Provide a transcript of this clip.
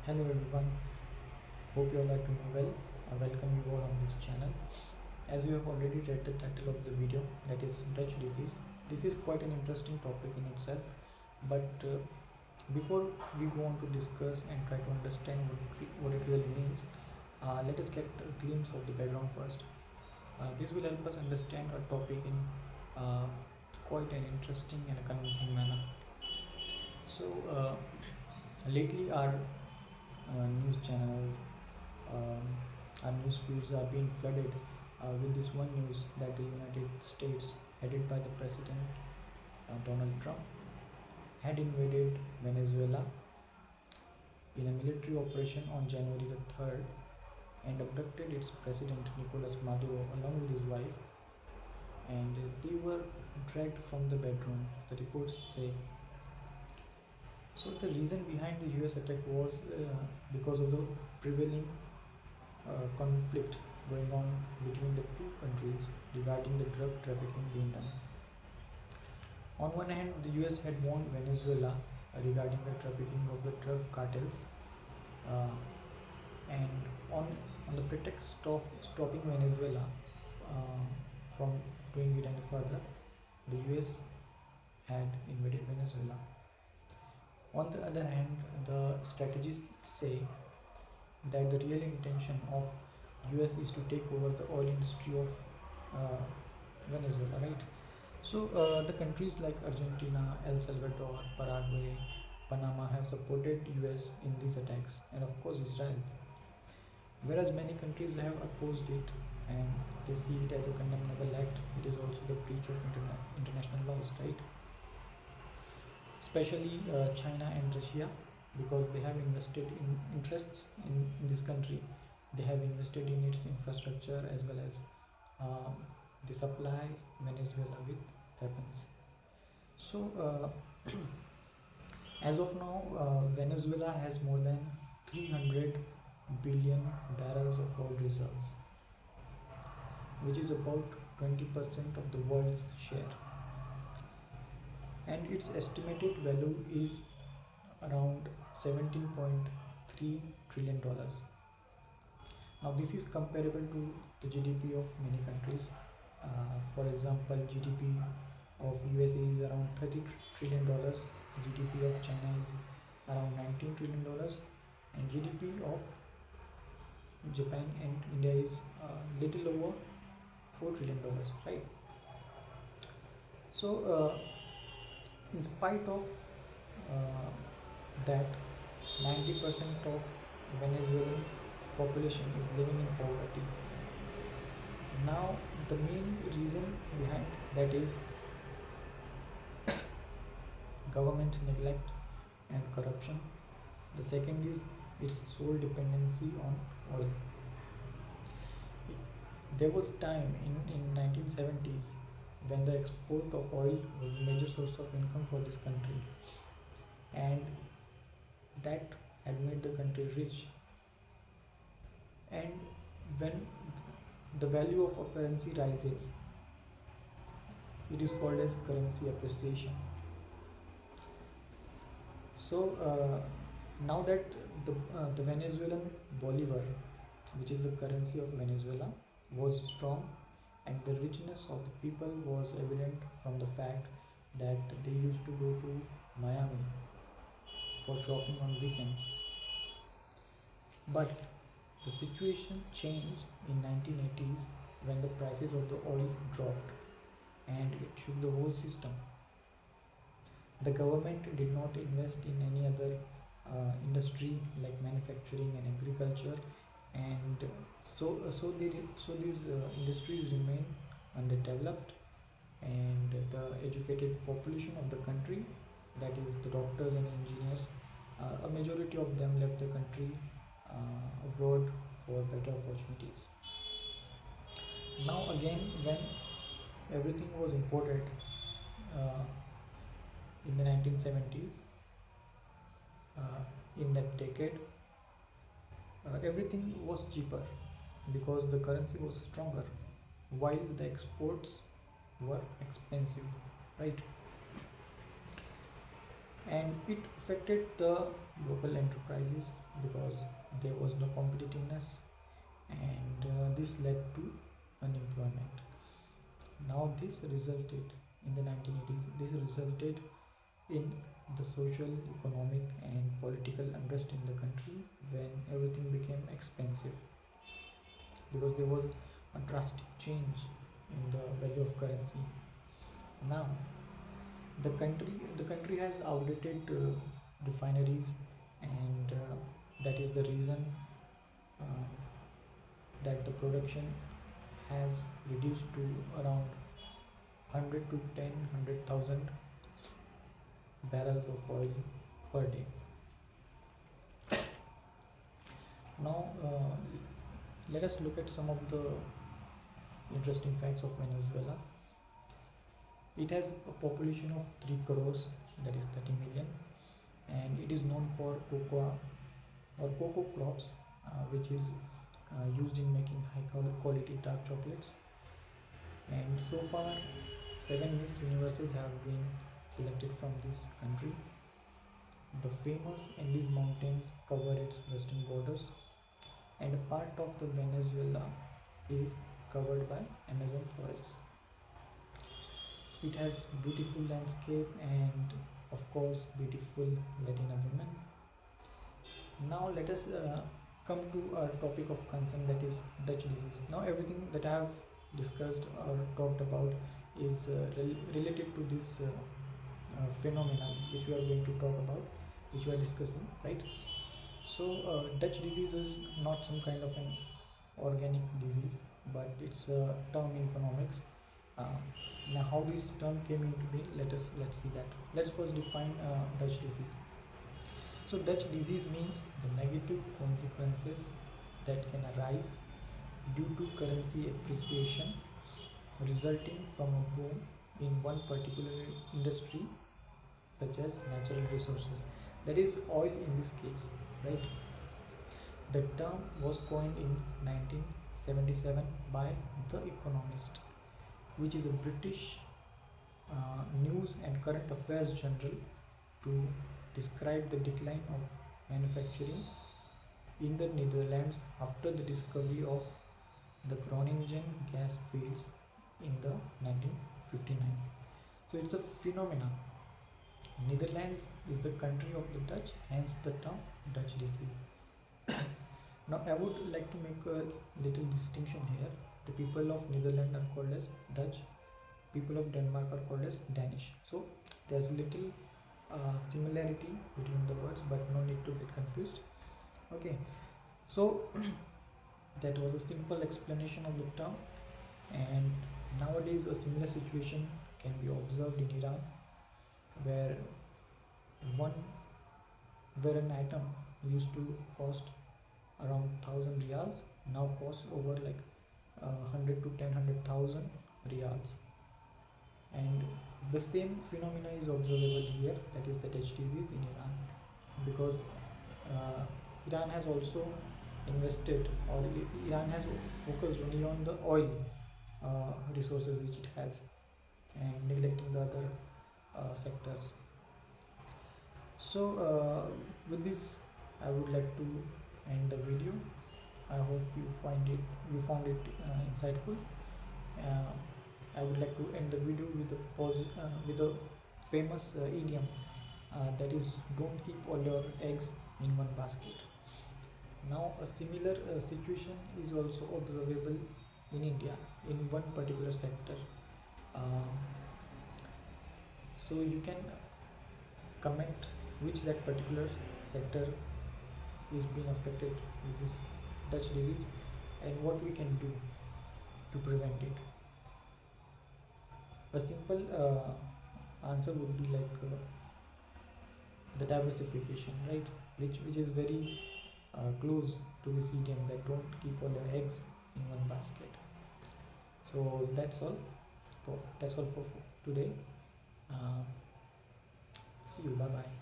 Hello everyone, hope you all are doing well. I welcome you all on this channel. As you have already read the title of the video, that is Dutch disease. This is quite an interesting topic in itself, but before we go on to discuss and try to understand what it really means, let us get a glimpse of the background first. This will help us understand our topic in uh, quite an interesting and a convincing manner. So, lately our news channels, um, our news feeds are being flooded with this one news that the United States, headed by the President Donald Trump, had invaded Venezuela in a military operation on January the 3rd and abducted its president Nicolas Maduro along with his wife, and they were dragged from the bedroom, the reports say. So the reason behind the US attack was because of the prevailing conflict going on between the two countries regarding the drug trafficking being done. On one hand, the US had warned Venezuela regarding the trafficking of the drug cartels, uh, and on the pretext of stopping Venezuela uh, from doing it any further, the US had invaded Venezuela. On the other hand, the strategists say that the real intention of US is to take over the oil industry of uh, Venezuela, right? So the countries like Argentina, El Salvador, Paraguay, Panama have supported US in these attacks, and of course Israel. Whereas many countries have opposed it and they see it as a condemnable act, it is also the breach of international laws, right? Especially China and Russia, because they have invested in interests in this country. They have invested in its infrastructure as well as um, they supply Venezuela with weapons. So, as of now, Venezuela has more than 300 billion barrels of oil reserves, which is about 20% of the world's share, and its estimated value is around 17.3 trillion dollars. Now this is comparable to the GDP of many countries. For example, GDP of USA is around 30 trillion dollars, GDP of China is around 19 trillion dollars, and GDP of Japan and India is little over 4 trillion dollars, right? So in spite of uh, that, 90% of Venezuelan population is living in poverty. Now the main reason behind that is government neglect and corruption. The second is its sole dependency on oil. There was a time in 1970s when the export of oil was the major source of income for this country, and that had made the country rich. And when the value of a currency rises, it is called as currency appreciation. So now that the Venezuelan bolivar, which is the currency of Venezuela, was strong, and the richness of the people was evident from the fact that they used to go to Miami for shopping on weekends. But the situation changed in 1980s when the prices of the oil dropped and it shook the whole system. The government did not invest in any other industry like manufacturing and agriculture, and so these industries remain underdeveloped, and the educated population of the country, that is the doctors and engineers, a majority of them left the country abroad for better opportunities. Now again, when everything was imported uh, in the 1970s, in that decade, everything was cheaper because the currency was stronger while the exports were expensive, right? and it affected the local enterprises because there was no competitiveness, and this led to unemployment. Now this resulted in the 1980s, this resulted in the social, economic and political unrest in the country when everything became expensive because there was a drastic change in the value of currency. Now the country has outdated refineries, and that is the reason uh, that the production has reduced to around 100 to 100,000 barrels of oil per day. Now let us look at some of the interesting facts of Venezuela. It has a population of 3 crores, that is 30 million, and it is known for cocoa or cocoa crops, which is used in making high quality dark chocolates. And so far, 7 Miss Universes have been selected from this country. The famous Andes Mountains cover its western borders, and a part of the Venezuela is covered by Amazon forests. It has beautiful landscape and of course beautiful Latina women. Now let us come to our topic of concern, that is Dutch disease. Now everything that I have discussed or talked about is related to this phenomenon which we are going to talk about, which we are discussing, right? So Dutch disease is not some kind of an organic disease, but it's a term in economics. uh, Now how this term came into being, let's see that. Let's first define Dutch disease. So Dutch disease means the negative consequences that can arise due to currency appreciation resulting from a boom in one particular industry, such as natural resources, that is oil in this case, right? The term was coined in 1977 by The Economist, which is a British news and current affairs journal, to describe the decline of manufacturing in the Netherlands after the discovery of the Groningen gas fields in the 1959. So it's a phenomenon. Netherlands is the country of the Dutch, hence the term Dutch disease. Now I would like to make a little distinction here. The people of Netherlands are called as Dutch, people of Denmark are called as Danish. So there's a little similarity between the words, but no need to get confused. Okay, so that was a simple explanation of the term. And nowadays a similar situation can be observed in Iran, where one where an item used to cost around 1000 riyals now costs over like 100 to 100,000 riyals. And the same phenomena is observable here, that is the Dutch disease in Iran, because Iran has also invested, or Iran has focused only on the oil resources which it has, and neglecting the other sectors. So with this I would like to end the video. I hope you found it insightful. uh, I would like to end the video with a famous idiom, that is, don't keep all your eggs in one basket. Now a similar situation is also observable in India in one particular sector. uh, so you can comment which that particular sector is being affected with this Dutch disease, and what we can do to prevent it. A simple answer would be like the diversification, right? Which is very close to this idiom, that don't keep all your eggs in one basket. So that's all for today. uh, See you, bye bye.